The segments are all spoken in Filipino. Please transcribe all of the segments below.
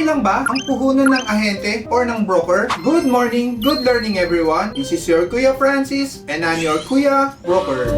lang ba ang puhunan ng ahente or ng broker? Good morning, good learning everyone. This is your Kuya Francis and I'm your Kuya Broker.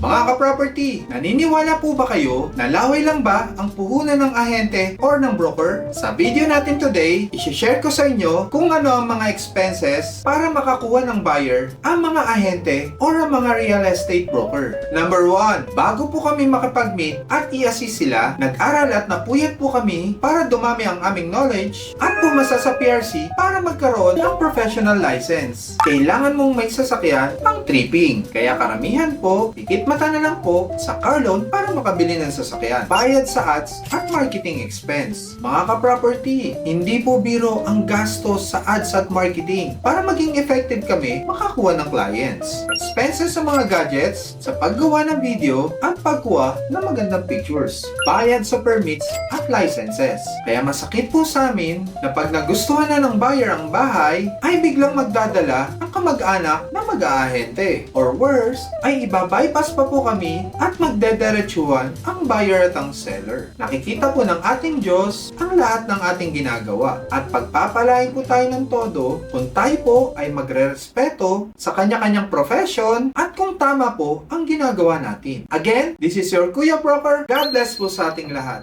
Mga ka-property, naniniwala po ba kayo na laway lang ba ang puhunan ng ahente or ng broker? Sa video natin today, i-share ko sa inyo kung ano ang mga expenses para makakuha ng buyer ang mga ahente or ang mga real estate broker. Number 1, bago po kami makapag-meet at i-assist sila, nag-aral at napuyat po kami para dumami ang aming knowledge at pumasa sa PRC para magkaroon ng professional license. Kailangan mong may sasakyan pang tripping, kaya karamihan po, pikit mata na lang po sa car loan para makabili ng sasakyan. Bayad sa ads at marketing expense. Mga ka-property, hindi po biro ang gastos sa ads at marketing para maging effective kami makakuha ng clients. Expenses sa mga gadgets, sa paggawa ng video at pagkuha ng magandang pictures. Bayad sa permits at licenses. Kaya masakit po sa amin na pag nagustuhan na ng buyer ang bahay, ay biglang magdadala ang kamag-anak na mag-aahente. Or worse, ay ibabypass pa po kami at magdediretsuhan ang buyer at ang seller. Nakikita po ng ating Diyos ang lahat ng ating ginagawa at pagpapalain po tayo ng todo kung tayo po ay magre-respeto sa kanya-kanyang profession at kung tama po ang ginagawa natin. Again, this is your Kuya Broker. God bless po sa ating lahat.